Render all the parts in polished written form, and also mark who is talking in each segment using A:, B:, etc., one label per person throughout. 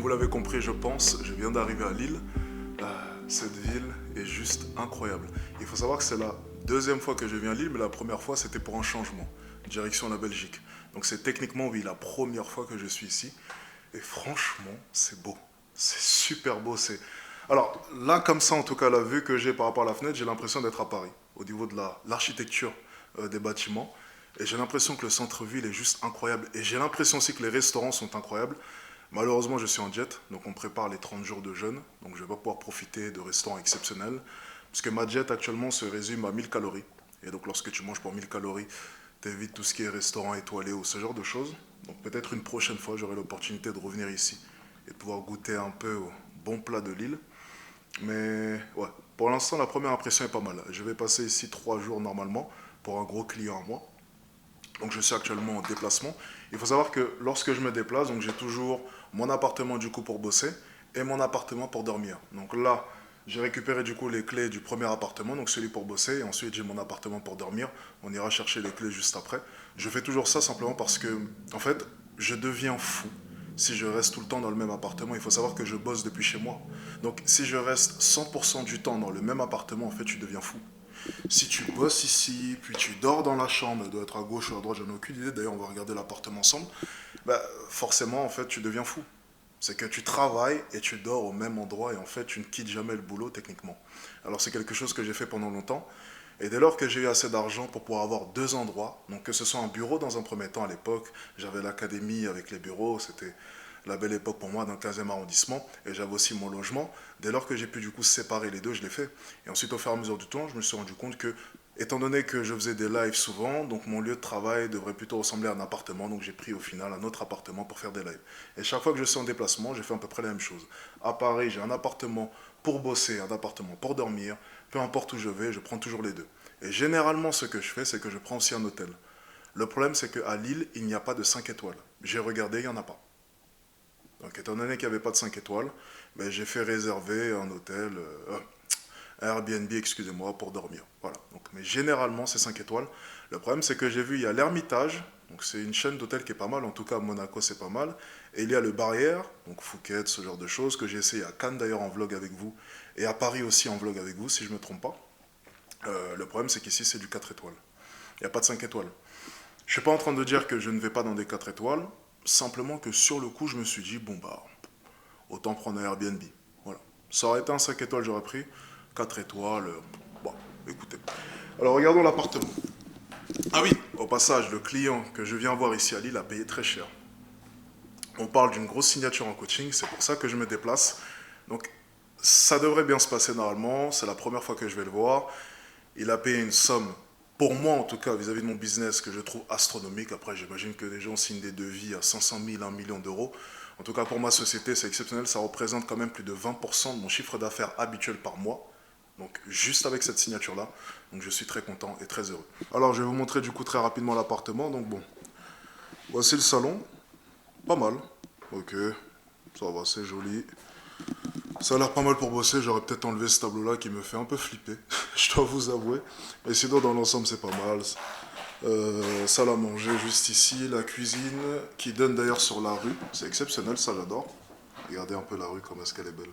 A: vous l'avez compris, je pense, je viens d'arriver à Lille. Cette ville est juste incroyable. Il faut savoir que c'est la deuxième fois que je viens à Lille, mais la première fois c'était pour un changement, direction la Belgique. Donc c'est techniquement, oui, la première fois que je suis ici. Et franchement, c'est beau. C'est super beau. Alors là, comme ça, en tout cas, la vue que j'ai par rapport à la fenêtre, j'ai l'impression d'être à Paris, au niveau de l'architecture des bâtiments. Et j'ai l'impression que le centre-ville est juste incroyable. Et j'ai l'impression aussi que les restaurants sont incroyables. Malheureusement, je suis en jet, donc on prépare les 30 jours de jeûne, donc je ne vais pas pouvoir profiter de restaurants exceptionnels, puisque ma diète actuellement se résume à 1000 calories. Et donc lorsque tu manges pour 1000 calories, tu évites tout ce qui est restaurant étoilé ou ce genre de choses. Donc peut-être une prochaine fois, j'aurai l'opportunité de revenir ici et de pouvoir goûter un peu au bon plat de Lille. Mais ouais, pour l'instant, la première impression est pas mal. Je vais passer ici 3 jours normalement pour un gros client à moi. Donc je suis actuellement en déplacement. Il faut savoir que lorsque je me déplace, donc j'ai toujours mon appartement du coup pour bosser et mon appartement pour dormir. Donc là, j'ai récupéré du coup les clés du premier appartement, donc celui pour bosser, et ensuite j'ai mon appartement pour dormir. On ira chercher les clés juste après. Je fais toujours ça simplement parce que, en fait, je deviens fou si je reste tout le temps dans le même appartement. Il faut savoir que je bosse depuis chez moi. Donc si je reste 100% du temps dans le même appartement, en fait, tu deviens fou. Si tu bosses ici, puis tu dors dans la chambre, elle doit être à gauche ou à droite, j'en ai aucune idée. D'ailleurs, on va regarder l'appartement ensemble. Bah, forcément, en fait, tu deviens fou. C'est que tu travailles et tu dors au même endroit et en fait, tu ne quittes jamais le boulot techniquement. Alors, c'est quelque chose que j'ai fait pendant longtemps. Et dès lors que j'ai eu assez d'argent pour pouvoir avoir deux endroits, donc que ce soit un bureau dans un premier temps à l'époque, j'avais l'académie avec les bureaux, c'était la belle époque pour moi dans le 15e arrondissement, et j'avais aussi mon logement. Dès lors que j'ai pu du coup séparer les deux, je l'ai fait. Et ensuite, au fur et à mesure du temps, je me suis rendu compte que, étant donné que je faisais des lives souvent, donc mon lieu de travail devrait plutôt ressembler à un appartement, donc j'ai pris au final un autre appartement pour faire des lives. Et chaque fois que je suis en déplacement, j'ai fait à peu près la même chose. À Paris, j'ai un appartement pour bosser, un appartement pour dormir, peu importe où je vais, je prends toujours les deux. Et généralement, ce que je fais, c'est que je prends aussi un hôtel. Le problème, c'est qu'à Lille, il n'y a pas de 5 étoiles. J'ai regardé, il n'y en a pas. Donc, étant donné qu'il n'y avait pas de 5 étoiles, ben, j'ai fait réserver un hôtel, un Airbnb, excusez-moi, pour dormir. Voilà. Donc, mais généralement, c'est 5 étoiles. Le problème, c'est que j'ai vu, il y a l'Ermitage. Donc, c'est une chaîne d'hôtels qui est pas mal. En tout cas, à Monaco, c'est pas mal. Et il y a le Barrière, donc Phuket, ce genre de choses, que j'ai essayé à Cannes d'ailleurs en vlog avec vous. Et à Paris aussi en vlog avec vous, si je ne me trompe pas. Le problème, c'est qu'ici, c'est du 4 étoiles. Il n'y a pas de 5 étoiles. Je ne suis pas en train de dire que je ne vais pas dans des 4 étoiles. Simplement que sur le coup, je me suis dit, bon, bah, autant prendre un Airbnb. Voilà. Ça aurait été un 5 étoiles, j'aurais pris 4 étoiles. Bon, écoutez. Alors, regardons l'appartement. Ah oui, au passage, le client que je viens voir ici à Lille a payé très cher. On parle d'une grosse signature en coaching, c'est pour ça que je me déplace. Donc, ça devrait bien se passer normalement. C'est la première fois que je vais le voir. Il a payé une somme, pour moi en tout cas, vis-à-vis de mon business, que je trouve astronomique. Après, j'imagine que les gens signent des devis à 500 000, 1 million d'euros. En tout cas, pour ma société, c'est exceptionnel. Ça représente quand même plus de 20% de mon chiffre d'affaires habituel par mois. Donc, juste avec cette signature-là. Donc, je suis très content et très heureux. Alors, je vais vous montrer du coup très rapidement l'appartement. Donc, bon, voici le salon. Pas mal. Ok, ça va, c'est joli. Ça a l'air pas mal pour bosser, j'aurais peut-être enlevé ce tableau-là qui me fait un peu flipper, je dois vous avouer. Mais sinon, dans l'ensemble, c'est pas mal. Salle à manger juste ici, la cuisine qui donne d'ailleurs sur la rue. C'est exceptionnel, ça j'adore. Regardez un peu la rue, comme est-ce qu'elle est belle.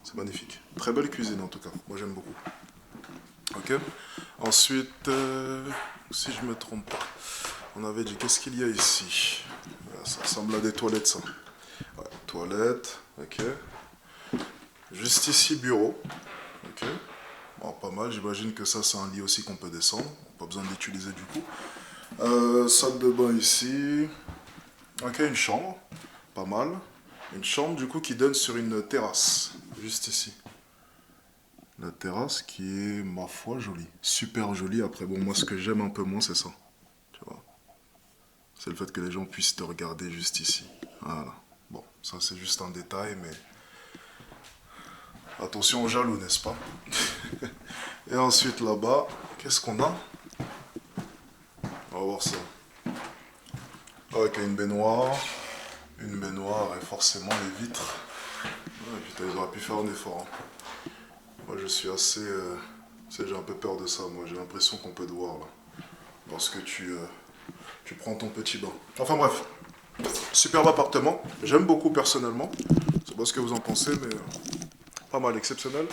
A: C'est magnifique. Très belle cuisine en tout cas, moi j'aime beaucoup. Ok. Ensuite, si je me trompe pas, on avait dit qu'est-ce qu'il y a ici. Voilà, ça ressemble à des toilettes ça. Ouais, toilettes, ok. Juste ici, bureau. Ok. Bon, pas mal, j'imagine que ça, c'est un lit aussi qu'on peut descendre. Pas besoin d'utiliser du coup. Salle de bain ici. Ok, une chambre. Pas mal. Une chambre du coup qui donne sur une terrasse. Juste ici. La terrasse qui est, ma foi, jolie. Super jolie. Après, bon, moi, ce que j'aime un peu moins, c'est ça. Tu vois. C'est le fait que les gens puissent te regarder juste ici. Voilà. Bon, ça, c'est juste un détail, mais attention aux jaloux, n'est-ce pas? Et ensuite là-bas, qu'est-ce qu'on a? On va voir ça. Ok, une baignoire et forcément les vitres. Ouais, putain, ils auraient pu faire un effort, hein. Moi je suis assez... j'ai un peu peur de ça, moi j'ai l'impression qu'on peut te voir là. Lorsque tu prends ton petit bain. Enfin bref. Superbe appartement, j'aime beaucoup personnellement. Je sais pas ce que vous en pensez, mais pas mal, exceptionnel.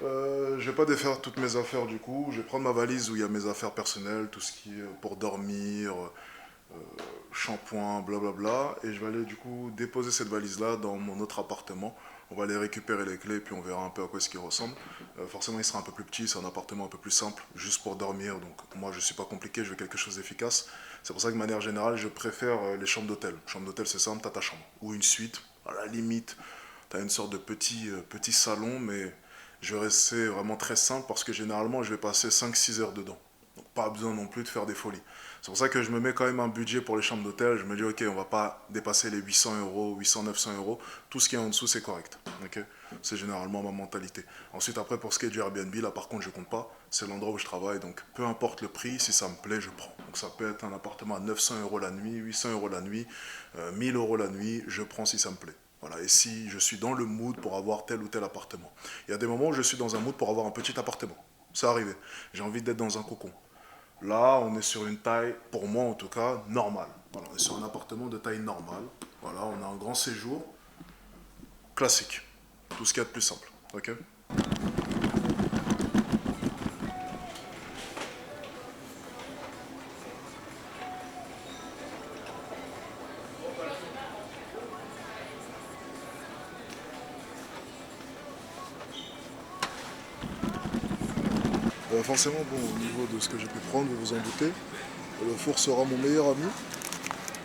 A: Je vais pas défaire toutes mes affaires du coup. Je vais prendre ma valise où il y a mes affaires personnelles, tout ce qui est pour dormir, shampoing, blablabla. Et je vais aller du coup déposer cette valise-là dans mon autre appartement. On va aller récupérer les clés, puis on verra un peu à quoi est-ce qu'il ressemble. Forcément, il sera un peu plus petit, c'est un appartement un peu plus simple, juste pour dormir. Donc moi, je suis pas compliqué, je veux quelque chose d'efficace. C'est pour ça que de manière générale, je préfère les chambres d'hôtel. Chambre d'hôtel, c'est simple, t'as ta chambre. Ou une suite, à la limite, t'as une sorte de petit salon, mais je vais rester vraiment très simple parce que généralement, je vais passer 5 6 heures dedans. Donc pas besoin non plus de faire des folies. C'est pour ça que je me mets quand même un budget pour les chambres d'hôtel. Je me dis, ok, on va pas dépasser les 800 euros, 800, 900 euros. Tout ce qui est en dessous, c'est correct. Ok, c'est généralement ma mentalité. Ensuite, après, pour ce qui est du Airbnb, là, par contre, je compte pas. C'est l'endroit où je travaille. Donc, peu importe le prix, si ça me plaît, je prends. Donc, ça peut être un appartement à 900 euros la nuit, 800 euros la nuit, 1000 euros la nuit. Je prends si ça me plaît. Voilà, et si je suis dans le mood pour avoir tel ou tel appartement. Il y a des moments où je suis dans un mood pour avoir un petit appartement. Ça arrive. J'ai envie d'être dans un cocon. Là, on est sur une taille, pour moi en tout cas, normale. Voilà, on est sur un appartement de taille normale. Voilà, on a un grand séjour classique. Tout ce qu'il y a de plus simple. Ok. Forcément, bon, au niveau de ce que j'ai pu prendre, vous vous en doutez, le four sera mon meilleur ami.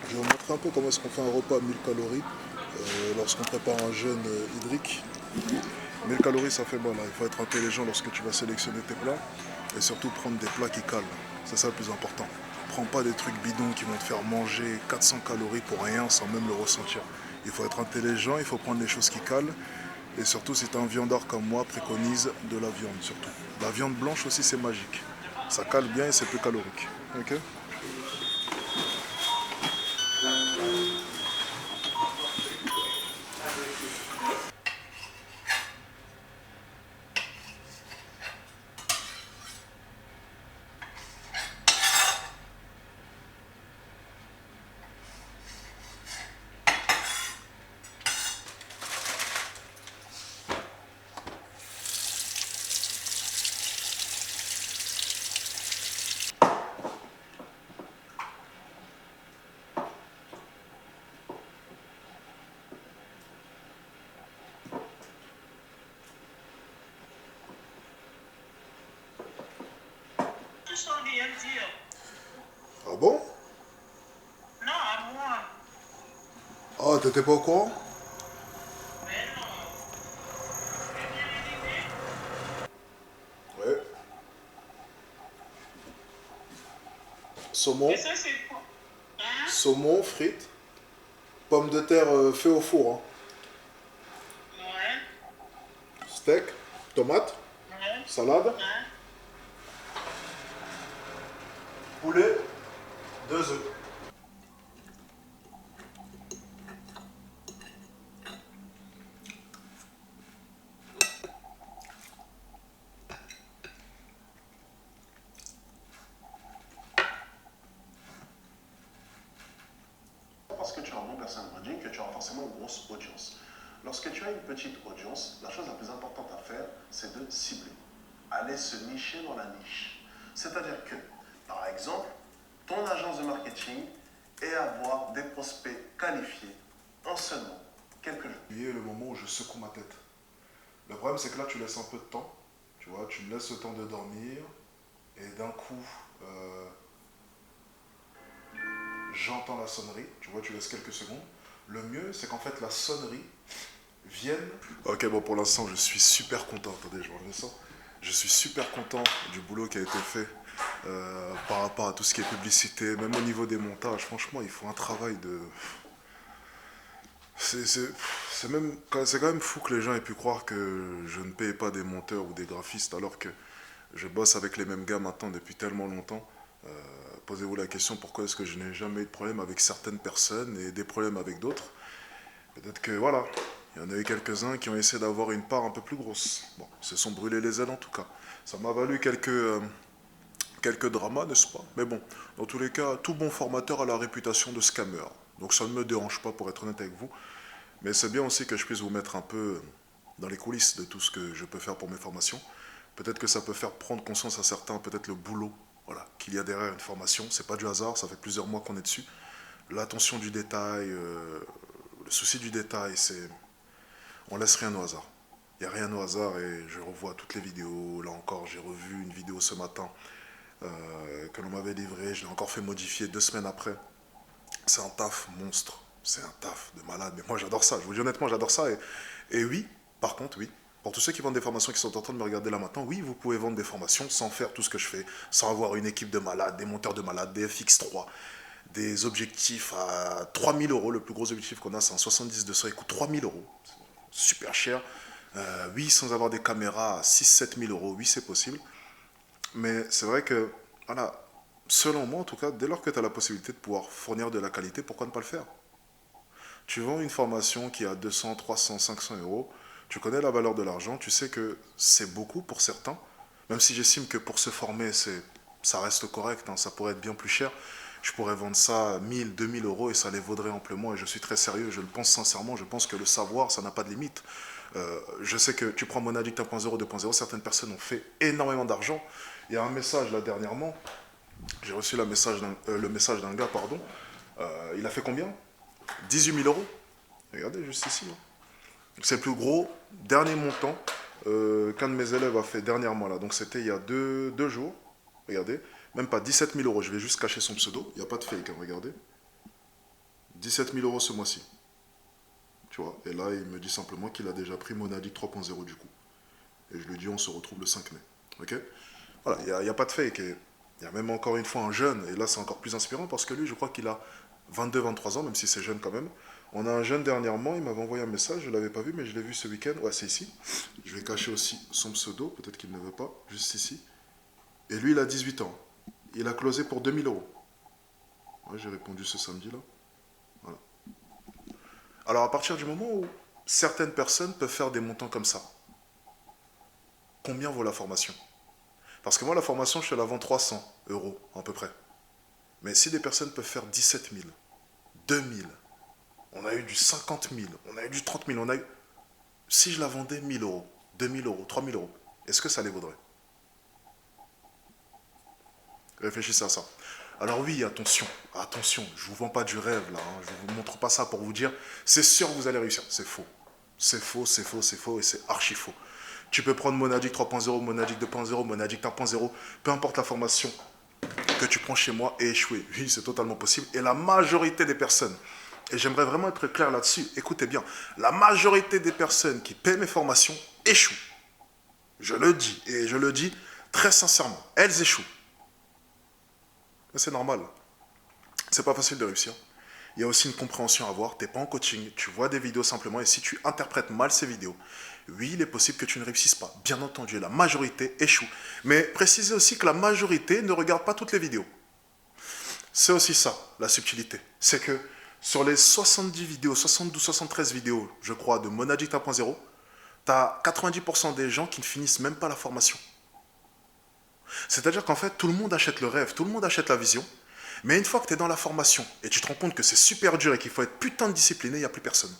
A: Je vais vous montrer un peu comment est-ce qu'on fait un repas à 1000 calories lorsqu'on prépare un jeûne hydrique. 1000 calories, ça fait bon. Là. Il faut être intelligent lorsque tu vas sélectionner tes plats et surtout prendre des plats qui calent. C'est ça le plus important. Prends pas des trucs bidons qui vont te faire manger 400 calories pour rien sans même le ressentir. Il faut être intelligent, il faut prendre les choses qui calent. Et surtout, si tu es un viandard comme moi, préconise de la viande surtout. La viande blanche aussi, c'est magique. Ça cale bien et c'est peu calorique. Ok. Ah bon?
B: Non, à moi.
A: Ah, t'étais pas au courant?
B: Mais non. Tu viens d'arriver?
A: Ouais.
B: Et
A: Saumon,
B: ça, c'est quoi? Hein?
A: saumon, frites, pommes de terre fait au four, hein.
B: Ouais.
A: Steak, tomate,
B: Ouais.
A: salade,
B: Hein?
A: poulet, 2 œufs.
C: Parce que tu as un bon personal branding que tu auras forcément une grosse audience. Lorsque tu as une petite audience, la chose la plus importante à faire, c'est de cibler. Aller se nicher dans la niche. C'est-à-dire que, par exemple, ton agence de marketing est avoir des prospects qualifiés en seulement quelques jours.
A: Il y a le moment où je secoue ma tête. Le problème, c'est que là, tu laisses un peu de temps. Tu vois, tu me laisses le temps de dormir. Et d'un coup, j'entends la sonnerie. Tu vois, tu laisses quelques secondes. Le mieux, c'est qu'en fait, la sonnerie vienne. Ok, bon, pour l'instant, je suis super content. Attendez, je remets ça. Je suis super content du boulot qui a été fait par rapport à tout ce qui est publicité, même au niveau des montages. Franchement, il faut un travail de. C'est quand même fou que les gens aient pu croire que je ne paye pas des monteurs ou des graphistes alors que je bosse avec les mêmes gars maintenant depuis tellement longtemps. Euh, Posez-vous la question pourquoi est-ce que je n'ai jamais eu de problème avec certaines personnes et des problèmes avec d'autres. Peut-être que voilà, il y en a eu quelques-uns qui ont essayé d'avoir une part un peu plus grosse. Bon, ils se sont brûlés les ailes en tout cas. Ça m'a valu quelques dramas, n'est-ce pas? Mais bon, dans tous les cas, tout bon formateur a la réputation de scammer. Donc ça ne me dérange pas pour être honnête avec vous. Mais c'est bien aussi que je puisse vous mettre un peu dans les coulisses de tout ce que je peux faire pour mes formations. Peut-être que ça peut faire prendre conscience à certains, peut-être le boulot, voilà, qu'il y a derrière une formation. C'est pas du hasard, ça fait plusieurs mois qu'on est dessus. L'attention du détail, le souci du détail, c'est... On laisse rien au hasard. Il n'y a rien au hasard et je revois toutes les vidéos. Là encore, j'ai revu une vidéo ce matin que l'on m'avait livrée. Je l'ai encore fait modifier 2 semaines après. C'est un taf monstre. C'est un taf de malade. Mais moi, j'adore ça. Je vous dis honnêtement, j'adore ça. Et oui, par contre, oui. Pour tous ceux qui vendent des formations qui sont en train de me regarder là maintenant, oui, vous pouvez vendre des formations sans faire tout ce que je fais, sans avoir une équipe de malades, des monteurs de malades, des FX3, des objectifs à 3000 euros. Le plus gros objectif qu'on a, c'est un 70-200. Il coûte 3000 euros. Super cher. Oui, sans avoir des caméras à 6-7 000 euros. Oui, c'est possible. Mais c'est vrai que, voilà, selon moi en tout cas, dès lors que tu as la possibilité de pouvoir fournir de la qualité, pourquoi ne pas le faire? Tu vends une formation qui a 200, 300, 500 euros, tu connais la valeur de l'argent, tu sais que c'est beaucoup pour certains, même si j'estime que pour se former, ça reste correct, hein, ça pourrait être bien plus cher. Je pourrais vendre ça à 1000, 2000 euros et ça les vaudrait amplement. Et je suis très sérieux, je le pense sincèrement. Je pense que le savoir, ça n'a pas de limite. Je sais que tu prends Monaddict 1.0, 2.0, certaines personnes ont fait énormément d'argent. Il y a un message là dernièrement, j'ai reçu le message d'un gars, pardon. Il a fait combien? 18 000 euros. Regardez juste ici. Hein. C'est le plus gros dernier montant qu'un de mes élèves a fait dernièrement là. Donc c'était il y a deux jours. Regardez. Même pas 17 000 euros. Je vais juste cacher son pseudo. Il n'y a pas de fake. Hein, regardez. 17 000 euros ce mois-ci. Tu vois. Et là, il me dit simplement qu'il a déjà pris Monaddict 3.0 du coup. Et je lui dis, on se retrouve le 5 mai. Ok. Voilà. Il n'y a pas de fake. Et il y a même encore une fois un jeune. Et là, c'est encore plus inspirant parce que lui, je crois qu'il a 22-23 ans, même si c'est jeune quand même. On a un jeune dernièrement, il m'avait envoyé un message, je ne l'avais pas vu, mais je l'ai vu ce week-end. Ouais, c'est ici. Je vais cacher aussi son pseudo, peut-être qu'il ne veut pas, juste ici. Et lui, il a 18 ans. Il a closé pour 2000 euros. Ouais, j'ai répondu ce samedi-là. Voilà. Alors, à partir du moment où certaines personnes peuvent faire des montants comme ça, combien vaut la formation? Parce que moi, la formation, je te la vends 300 euros, à peu près. Mais si des personnes peuvent faire 17 000, 2000, on a eu du 50 000, on a eu du 30 000, on a eu... Si je la vendais 1000 euros, 2000 euros, 3000 euros, est-ce que ça les vaudrait? Réfléchissez à ça. Alors oui, attention, attention, je ne vous vends pas du rêve là, hein, je ne vous montre pas ça pour vous dire, c'est sûr que vous allez réussir. C'est faux. C'est faux, c'est faux, c'est faux et c'est archi faux. Tu peux prendre Monaddict 3.0, Monaddict 2.0, Monaddict 1.0, peu importe la formation que tu prends chez moi et échouer. Oui, c'est totalement possible. Et la majorité des personnes, et j'aimerais vraiment être clair là-dessus, écoutez bien, la majorité des personnes qui paient mes formations échouent. Je le dis, et je le dis très sincèrement, elles échouent. Mais c'est normal. C'est pas facile de réussir. Il y a aussi une compréhension à avoir. Tu n'es pas en coaching, tu vois des vidéos simplement, et si tu interprètes mal ces vidéos, oui, il est possible que tu ne réussisses pas. Bien entendu, la majorité échoue. Mais précisez aussi que la majorité ne regarde pas toutes les vidéos. C'est aussi ça, la subtilité. C'est que sur les 70 vidéos, 72, 73 vidéos, je crois, de Monaddict 1.0, tu as 90% des gens qui ne finissent même pas la formation. C'est-à-dire qu'en fait, tout le monde achète le rêve, tout le monde achète la vision, mais une fois que tu es dans la formation et tu te rends compte que c'est super dur et qu'il faut être putain de discipliné, il n'y a plus personne.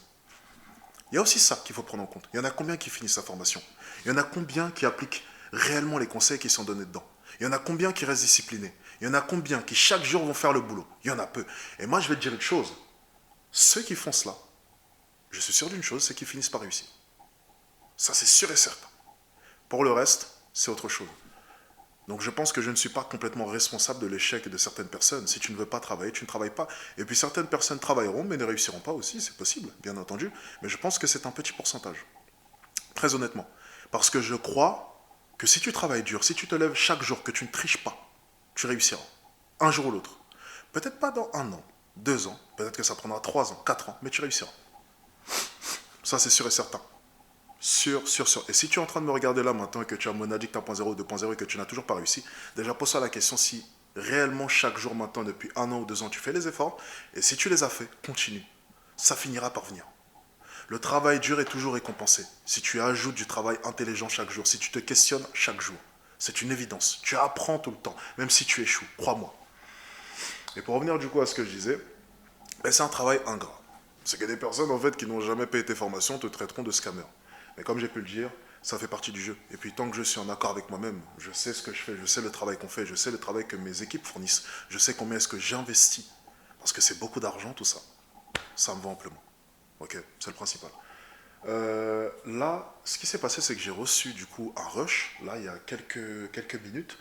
A: Il y a aussi ça qu'il faut prendre en compte. Il y en a combien qui finissent la formation? Il y en a combien qui appliquent réellement les conseils qui sont donnés dedans? Il y en a combien qui restent disciplinés? Il y en a combien qui chaque jour vont faire le boulot? Il y en a peu. Et moi, je vais te dire une chose. Ceux qui font cela, je suis sûr d'une chose, c'est qu'ils finissent par réussir. Ça, c'est sûr et certain. Pour le reste, c'est autre chose. Donc je pense que je ne suis pas complètement responsable de l'échec de certaines personnes. Si tu ne veux pas travailler, tu ne travailles pas. Et puis certaines personnes travailleront, mais ne réussiront pas aussi, c'est possible, bien entendu. Mais je pense que c'est un petit pourcentage. Très honnêtement. Parce que je crois que si tu travailles dur, si tu te lèves chaque jour, que tu ne triches pas, tu réussiras. Un jour ou l'autre. Peut-être pas dans 1 an, 2 ans, peut-être que ça prendra 3 ans, 4 ans, mais tu réussiras. Ça, c'est sûr et certain. Sûr. Et si tu es en train de me regarder là maintenant et que tu as Monaddict 1.0, 2.0 et que tu n'as toujours pas réussi, déjà pose-toi la question si réellement chaque jour maintenant, depuis 1 an ou 2 ans, tu fais les efforts. Et si tu les as fait, continue. Ça finira par venir. Le travail dur est toujours récompensé. Si tu ajoutes du travail intelligent chaque jour, si tu te questionnes chaque jour, c'est une évidence. Tu apprends tout le temps, même si tu échoues, crois-moi. Et pour revenir du coup à ce que je disais, Mais c'est un travail ingrat. C'est que des personnes en fait qui n'ont jamais payé tes formations te traiteront de scammer. Mais comme j'ai pu le dire, ça fait partie du jeu. Et puis tant que je suis en accord avec moi-même, je sais ce que je fais, je sais le travail qu'on fait, je sais le travail que mes équipes fournissent, je sais combien est-ce que j'investis. Parce que c'est beaucoup d'argent tout ça. Ça me va amplement. Ok, c'est le principal. Là, ce qui s'est passé, c'est que j'ai reçu du coup un rush, là, il y a quelques minutes.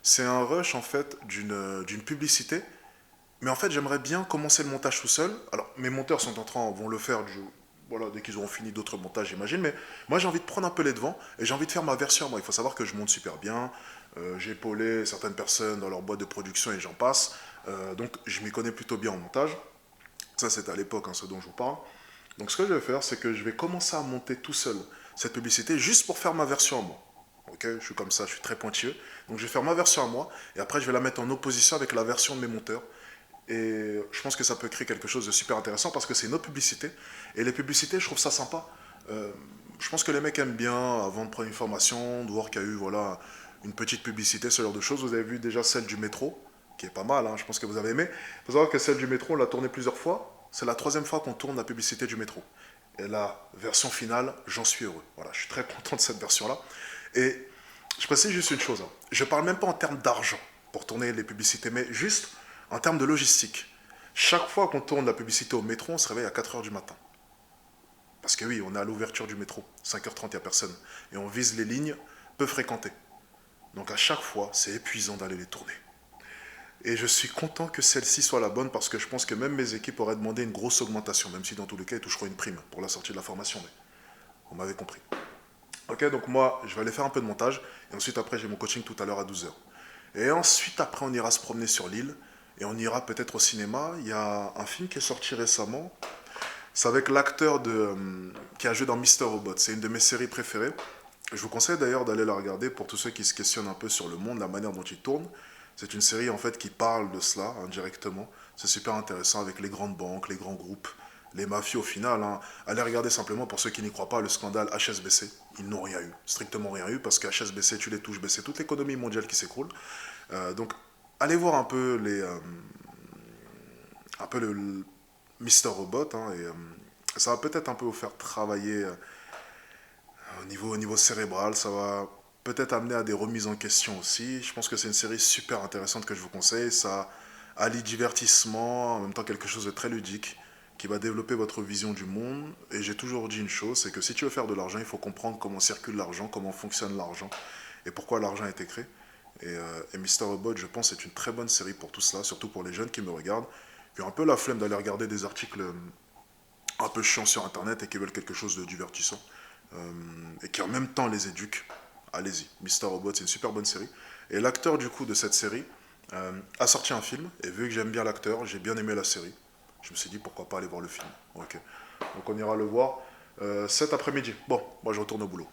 A: C'est un rush en fait d'une publicité. Mais en fait, j'aimerais bien commencer le montage tout seul. Alors, mes monteurs sont en train, vont le faire voilà, dès qu'ils auront fini d'autres montages, j'imagine. Mais moi, j'ai envie de prendre un peu les devants et j'ai envie de faire ma version. Moi, il faut savoir que je monte super bien. J'ai épaulé certaines personnes dans leur boîte de production et j'en passe. Donc, je m'y connais plutôt bien en montage. Ça, c'était à l'époque, hein, ce dont je vous parle. Donc, ce que je vais faire, c'est que je vais commencer à monter tout seul cette publicité juste pour faire ma version à moi. Ok, je suis comme ça, je suis très pointilleux. Donc, je vais faire ma version à moi et après, je vais la mettre en opposition avec la version de mes monteurs. Et je pense que ça peut créer quelque chose de super intéressant parce que c'est une autre publicité. Et les publicités, je trouve ça sympa. Euh, je pense que les mecs aiment bien, avant de prendre une formation, de voir qu'il y a eu voilà, une petite publicité, ce genre de choses. Vous avez vu déjà celle du métro, qui est pas mal, hein, je pense que vous avez aimé. Il faut savoir que celle du métro, on l'a tournée plusieurs fois. C'est la troisième fois qu'on tourne la publicité du métro. Et la version finale, j'en suis heureux. Voilà, je suis très content de cette version-là. Et je précise juste une chose. Hein. Je parle même pas en termes d'argent pour tourner les publicités, mais juste en termes de logistique. Chaque fois qu'on tourne la publicité au métro, on se réveille à 4 heures du matin. Parce que oui, on est à l'ouverture du métro. 5h30, il n'y a personne. Et on vise les lignes peu fréquentées. Donc à chaque fois, c'est épuisant d'aller les tourner. Et je suis content que celle-ci soit la bonne parce que je pense que même mes équipes auraient demandé une grosse augmentation, même si dans tous les cas, ils toucheront une prime pour la sortie de la formation. Mais vous m'avez compris. Ok, donc moi, je vais aller faire un peu de montage. Et ensuite, après, j'ai mon coaching tout à l'heure à 12h. Et ensuite, après, on ira se promener sur l'île. Et on ira peut-être au cinéma. Il y a un film qui est sorti récemment. C'est avec l'acteur qui a joué dans Mister Robot. C'est une de mes séries préférées. Je vous conseille d'ailleurs d'aller la regarder pour tous ceux qui se questionnent un peu sur le monde, la manière dont il tourne. C'est une série en fait qui parle de cela indirectement. C'est super intéressant avec les grandes banques, les grands groupes, les mafieux au final. Hein. Allez regarder simplement pour ceux qui n'y croient pas le scandale HSBC. Ils n'ont rien eu, strictement rien eu, parce que HSBC, tu les touches, c'est toute l'économie mondiale qui s'écroule. Donc allez voir un peu le Mister Robot, hein, et ça va peut-être un peu vous faire travailler au niveau cérébral, ça va peut-être amener à des remises en question aussi. Je pense que c'est une série super intéressante que je vous conseille. Ça allie divertissement, en même temps quelque chose de très ludique, qui va développer votre vision du monde. Et j'ai toujours dit une chose, c'est que si tu veux faire de l'argent, il faut comprendre comment circule l'argent, comment fonctionne l'argent, et pourquoi l'argent a été créé. Et Mister Robot, je pense, est une très bonne série pour tout cela, surtout pour les jeunes qui me regardent, qui ont un peu la flemme d'aller regarder des articles un peu chiants sur Internet et qui veulent quelque chose de divertissant. Et qui en même temps les éduquent. Allez-y, Mister Robot, c'est une super bonne série. Et l'acteur du coup de cette série a sorti un film, et vu que j'aime bien l'acteur, j'ai bien aimé la série. Je me suis dit pourquoi pas aller voir le film. Ok. Donc on ira le voir cet après-midi. Bon, moi je retourne au boulot.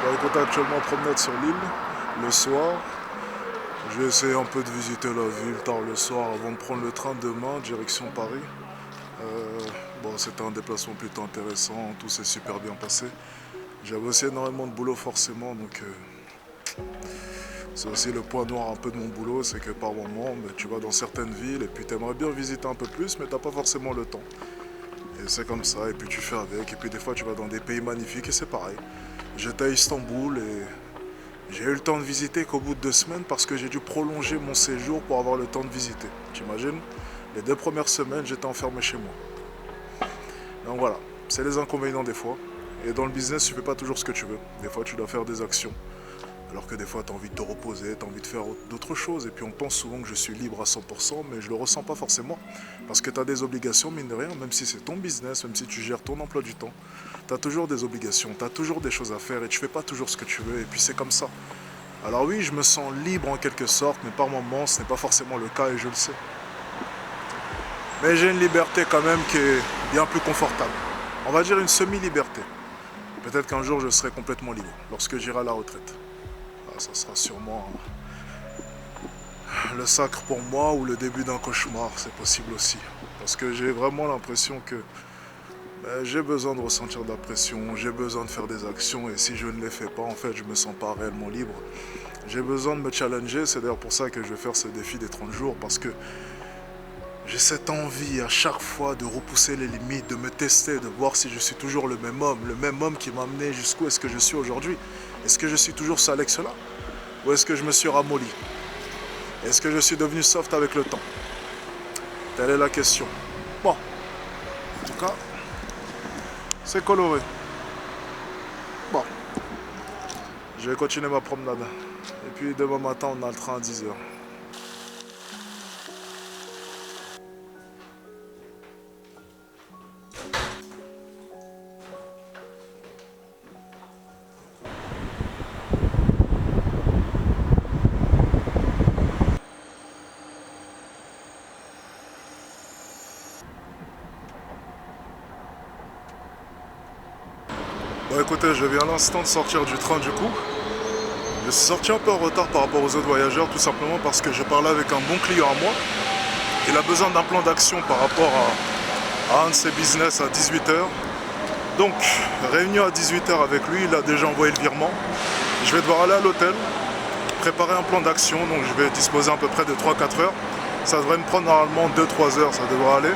A: Bon, écoute, actuellement en promenade sur l'île, le soir. Je vais essayer un peu de visiter la ville tard le soir avant de prendre le train demain, direction Paris. Euh, bon, c'était un déplacement plutôt intéressant, tout s'est super bien passé. J'avais aussi énormément de boulot forcément, donc c'est aussi le point noir un peu de mon boulot, c'est que par moment, tu vas dans certaines villes et puis tu aimerais bien visiter un peu plus, mais t'as pas forcément le temps. Et c'est comme ça, et puis tu fais avec, et puis des fois tu vas dans des pays magnifiques et c'est pareil. J'étais à Istanbul et j'ai eu le temps de visiter qu'au bout de 2 semaines parce que j'ai dû prolonger mon séjour pour avoir le temps de visiter. T'imagines? Les 2 premières semaines, j'étais enfermé chez moi. Donc voilà, c'est les inconvénients des fois. Et dans le business, tu fais pas toujours ce que tu veux. Des fois, tu dois faire des actions. Alors que des fois, tu as envie de te reposer, tu as envie de faire d'autres choses. Et puis on pense souvent que je suis libre à 100%, mais je le ressens pas forcément. Parce que tu as des obligations, mine de rien, même si c'est ton business, même si tu gères ton emploi du temps. Tu as toujours des obligations, tu as toujours des choses à faire et tu fais pas toujours ce que tu veux. Et puis c'est comme ça. Alors oui, je me sens libre en quelque sorte, mais par moments, ce n'est pas forcément le cas et je le sais. Mais j'ai une liberté quand même qui est bien plus confortable. On va dire une semi-liberté. Peut-être qu'un jour je serai complètement libre, lorsque j'irai à la retraite. Ah, ça sera sûrement le sacre pour moi ou le début d'un cauchemar, c'est possible aussi. Parce que j'ai vraiment l'impression que j'ai besoin de ressentir de la pression, j'ai besoin de faire des actions et si je ne les fais pas, en fait, je me sens pas réellement libre. J'ai besoin de me challenger, c'est d'ailleurs pour ça que je vais faire ce défi des 30 jours parce que j'ai cette envie à chaque fois de repousser les limites, de me tester, de voir si je suis toujours le même homme qui m'a amené jusqu'où est-ce que je suis aujourd'hui. Est-ce que je suis toujours ce Alex-là ou est-ce que je me suis ramolli? Est-ce que je suis devenu soft avec le temps? Telle est la question. Bon, en tout cas, c'est coloré. Bon, je vais continuer ma promenade. Et puis demain matin, on a le train à 10h. Bon écoutez, je viens à l'instant de sortir du train du coup. Je suis sorti un peu en retard par rapport aux autres voyageurs, tout simplement parce que je parlais avec un bon client à moi. Il a besoin d'un plan d'action par rapport à un de ses business à 18h. Donc, réunion à 18h avec lui, il a déjà envoyé le virement. Je vais devoir aller à l'hôtel, préparer un plan d'action, donc je vais disposer à peu près de 3-4 heures. Ça devrait me prendre normalement 2-3 heures, ça devrait aller.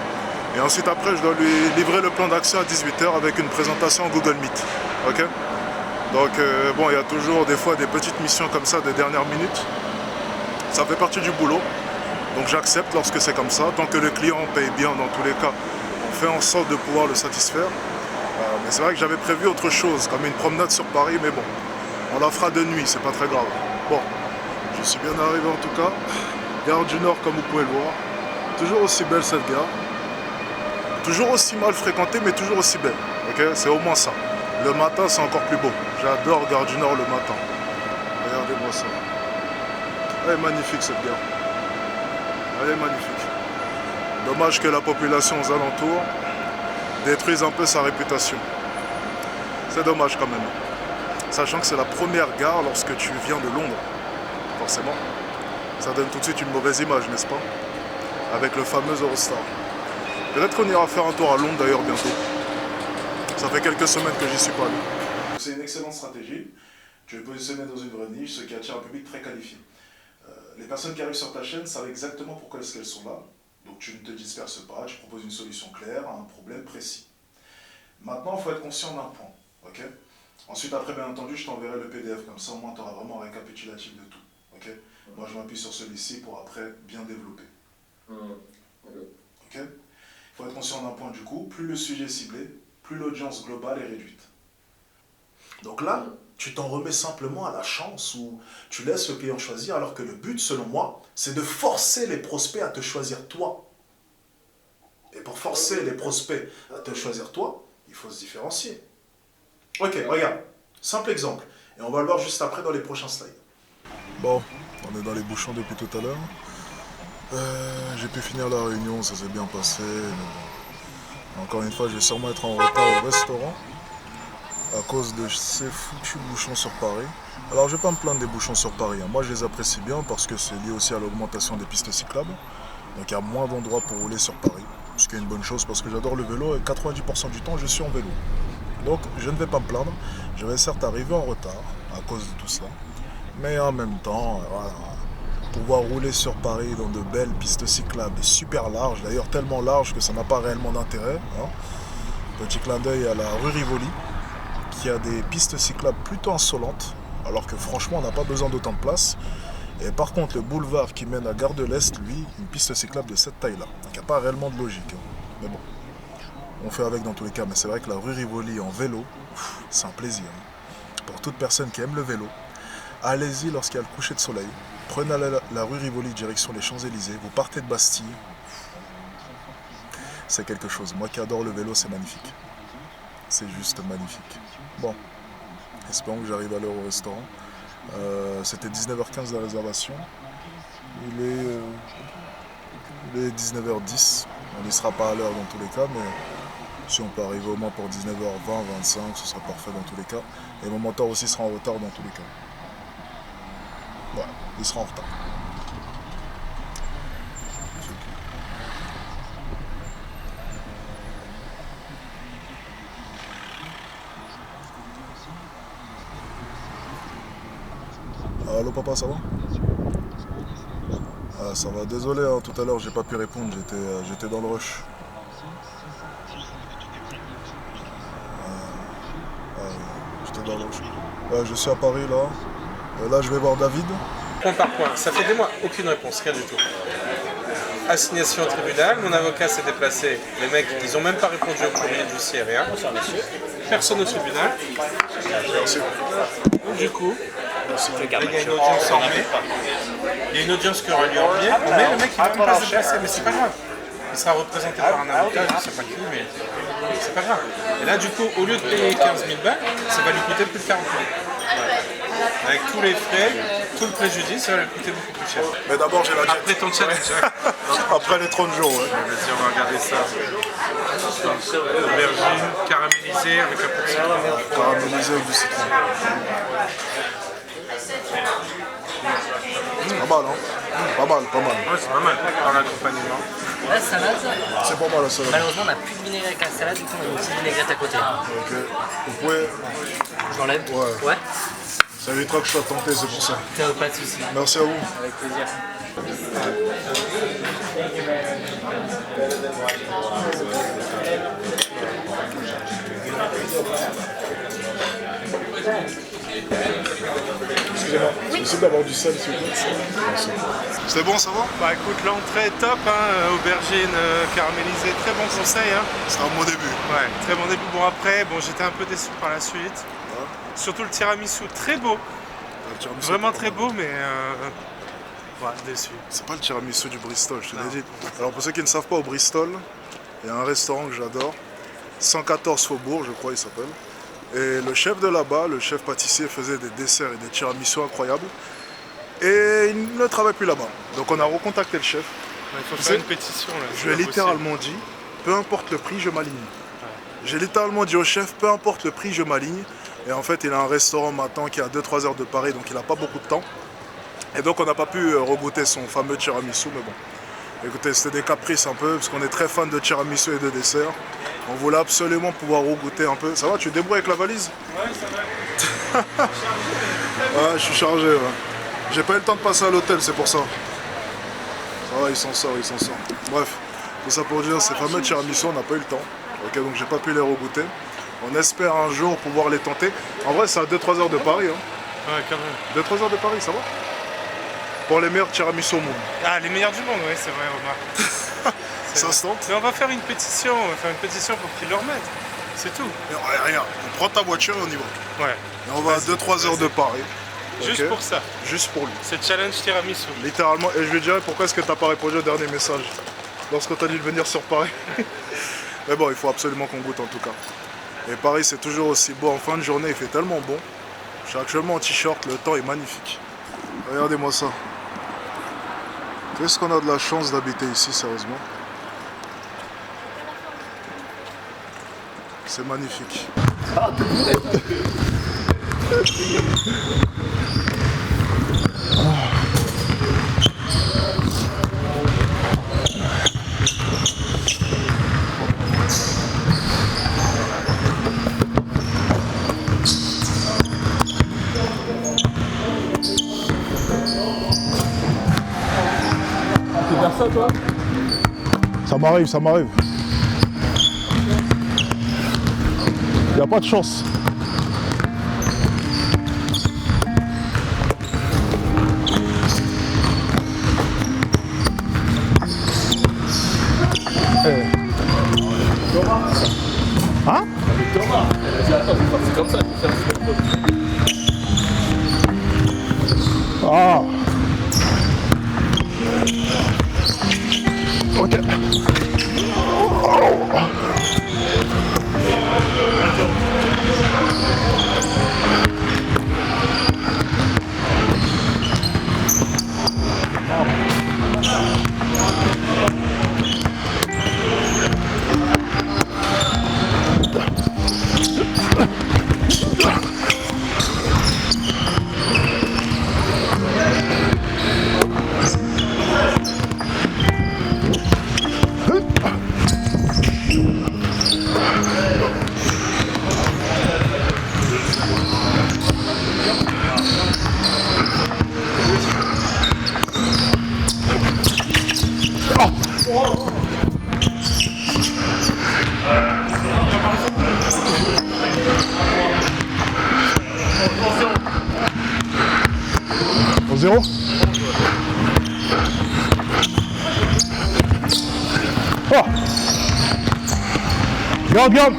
A: Et ensuite après, je dois lui livrer le plan d'action à 18h avec une présentation en Google Meet. Ok ? Donc bon, il y a toujours des fois des petites missions comme ça de dernière minute. Ça fait partie du boulot. Donc j'accepte lorsque c'est comme ça. Tant que le client paye bien, dans tous les cas, on fait en sorte de pouvoir le satisfaire. Mais c'est vrai que j'avais prévu autre chose, comme une promenade sur Paris, mais bon, on la fera de nuit, c'est pas très grave. Bon, je suis bien arrivé en tout cas. Gare du Nord, comme vous pouvez le voir. Toujours aussi belle cette gare. Toujours aussi mal fréquentée, mais toujours aussi belle. Ok, c'est au moins ça. Le matin, c'est encore plus beau. J'adore Gare du Nord le matin. Regardez-moi ça. Elle est magnifique cette gare. Elle est magnifique. Dommage que la population aux alentours détruise un peu sa réputation. C'est dommage quand même. Sachant que c'est la première gare lorsque tu viens de Londres. Forcément. Ça donne tout de suite une mauvaise image, n'est-ce pas? Avec le fameux Eurostar. Peut-être qu'on ira faire un tour à Londres d'ailleurs bientôt. Ça fait quelques semaines que j'y suis pas allé. C'est une excellente stratégie. Tu es positionné dans une vraie niche, ce qui attire un public très qualifié. Les personnes qui arrivent sur ta chaîne savent exactement pourquoi est-ce qu'elles sont là. Donc tu ne te disperses pas, tu proposes une solution claire à un problème précis. Maintenant, il faut être conscient d'un point. Okay. Ensuite, après, bien entendu, je t'enverrai le PDF, comme ça au moins tu auras vraiment un récapitulatif de tout. Okay. Moi, je m'appuie sur celui-ci pour après bien développer. Okay. Il faut être conscient d'un point du coup, plus le sujet est ciblé, plus l'audience globale est réduite. Donc là, tu t'en remets simplement à la chance où tu laisses le client choisir, alors que le but, selon moi, c'est de forcer les prospects à te choisir toi. Et pour forcer les prospects à te choisir toi, il faut se différencier. Ok, regarde, simple exemple. Et on va le voir juste après dans les prochains slides. Bon, on est dans les bouchons depuis tout à l'heure. J'ai pu finir la réunion, ça s'est bien passé. Encore une fois, je vais sûrement être en retard au restaurant à cause de ces foutus bouchons sur Paris. Alors, je ne vais pas me plaindre des bouchons sur Paris. Moi, je les apprécie bien parce que c'est lié aussi à l'augmentation des pistes cyclables. Donc, il y a moins d'endroits pour rouler sur Paris. Ce qui est une bonne chose parce que j'adore le vélo et 90% du temps, je suis en vélo. Donc, je ne vais pas me plaindre. Je vais certes arriver en retard à cause de tout cela. Mais en même temps, voilà. Pouvoir rouler sur Paris dans de belles pistes cyclables super larges, d'ailleurs tellement larges que ça n'a pas réellement d'intérêt. Hein. Petit clin d'œil à la rue Rivoli, qui a des pistes cyclables plutôt insolentes, alors que franchement on n'a pas besoin d'autant de place. Et par contre le boulevard qui mène à Gare de l'Est, lui, une piste cyclable de cette taille-là. Donc il n'y a pas réellement de logique. Hein. Mais bon, on fait avec dans tous les cas. Mais c'est vrai que la rue Rivoli en vélo, c'est un plaisir. Hein. Pour toute personne qui aime le vélo, allez-y lorsqu'il y a le coucher de soleil. Prenez la rue Rivoli direction les Champs-Élysées, vous partez de Bastille. C'est quelque chose. Moi qui adore le vélo, c'est magnifique. C'est juste magnifique. Bon, espérons que j'arrive à l'heure au restaurant. C'était 19h15 la réservation. Il est 19h10. On n'y sera pas à l'heure dans tous les cas, mais si on peut arriver au moins pour 19h20, 25, ce sera parfait dans tous les cas. Et mon mentor aussi sera en retard dans tous les cas. Ouais, il sera en retard. Allô papa, ça va? Ah, ça va, désolé, hein, tout à l'heure j'ai pas pu répondre, j'étais dans le rush. J'étais dans le rush. Ouais, je suis à Paris là. Là je vais voir David.
D: Point par point, ça fait des mois, aucune réponse, rien du tout. Assignation au tribunal, mon avocat s'est déplacé, les mecs, ils ont même pas répondu au courrier du huissier, rien. Personne au tribunal. Donc du coup, là, il y a une audience en mai. Il y a une audience qui aura lieu en mai, mais le mec il va même pas se déplacer, mais c'est pas grave. Il sera représenté par un avocat, je sais pas qui, mais c'est pas grave. Et là du coup, au lieu de payer 15 000 balles, ça va lui coûter plus de 40 000. Avec tous les frais, tout le préjudice, ça va lui coûter beaucoup plus cher.
A: Mais d'abord j'ai la jet.
D: Après ton challenge.
A: Après les 30 jours, ouais.
D: Vas-y, on va regarder ça. Aubergine caramélisée avec un peu de citron.
A: Caramélisé avec du citron. Pas mal, hein? Pas mal, pas mal.
D: Ouais, c'est pas mal dans l'accompagnement.
E: La salade,
A: C'est pas mal la salade.
E: malheureusement on n'a plus de vinaigre avec la salade, du coup on a une petite vinaigrette à côté.
A: Ok. Vous pouvez.
E: J'enlève?
A: Ouais. Ça évitera que je sois tenté, c'est pour ça.
E: Pas de soucis.
A: Merci à vous.
E: Avec plaisir.
A: Excusez-moi, c'est possible d'avoir du sel s'il vous plaît? Merci. C'est bon, ça va?
D: Bah écoute, l'entrée est top, aubergine caramélisée, très bon conseil.
A: C'était un bon début.
D: Ouais, très bon début. Bon après, j'étais un peu déçu par la suite. Surtout le tiramisu, très beau. Vraiment très beau, mais déçu.
A: C'est pas le tiramisu du Bristol, je te l'ai dit. Alors pour ceux qui ne savent pas, au Bristol, il y a un restaurant que j'adore, 114 Faubourg, je crois il s'appelle. Et le chef de là-bas, le chef pâtissier, faisait des desserts et des tiramisus incroyables. Et il ne travaille plus là-bas. Donc on a recontacté le chef.
D: Il faut faire une pétition là.
A: Je lui ai littéralement dit, peu importe le prix, je m'aligne. J'ai littéralement dit au chef, peu importe le prix, je m'aligne. Et en fait, il a un restaurant maintenant qui est à 2-3 heures de Paris, donc il n'a pas beaucoup de temps. Et donc on n'a pas pu regoûter son fameux tiramisu, mais bon. Écoutez, c'était des caprices un peu, parce qu'on est très fan de tiramisu et de dessert. On voulait absolument pouvoir regoûter un peu. Ça va, tu te débrouilles avec la valise?
D: Ouais, ça va.
A: Ouais, je suis chargé, ouais. J'ai pas eu le temps de passer à l'hôtel, c'est pour ça. Ça va, il s'en sort, il s'en sort. Bref, tout ça pour dire, ces fameux tiramisu, on n'a pas eu le temps. Ok, donc j'ai pas pu les regoûter. On espère un jour pouvoir les tenter. En vrai, c'est à 2-3 heures de Paris. Hein.
D: Ouais, quand même.
A: 2-3 heures de Paris, ça va? Pour les meilleurs tiramisu au monde.
D: Ah, les meilleurs du monde, ouais, c'est vrai, Omar.
A: Ça se tente?
D: Mais on va faire une pétition, pour qu'ils le remettent. C'est tout.
A: Et regarde, on prend ta voiture et on y va.
D: Ouais.
A: Et on va à 2-3 heures de Paris.
D: Juste
A: Ok.
D: pour ça.
A: Juste pour lui.
D: C'est challenge tiramisu.
A: Littéralement. Et je lui dirais pourquoi est-ce que t'as pas répondu au dernier message lorsque t'as dit de venir sur Paris. Mais bon, il faut absolument qu'on goûte en tout cas. Et Paris, c'est toujours aussi beau. En fin de journée, il fait tellement bon. Je suis actuellement en t-shirt, le temps est magnifique. Regardez-moi ça. Qu'est-ce qu'on a de la chance d'habiter ici, sérieusement. C'est magnifique. Ça m'arrive, ça m'arrive. Il n'y a pas de chance. Hein? Ah. Ok.
F: 3-0. Oh. Garde, garde.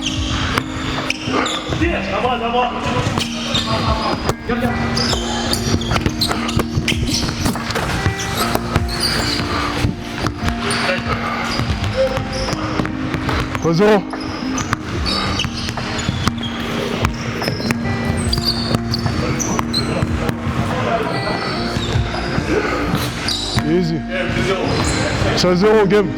F: Trois 0. Easy. 5-0 game.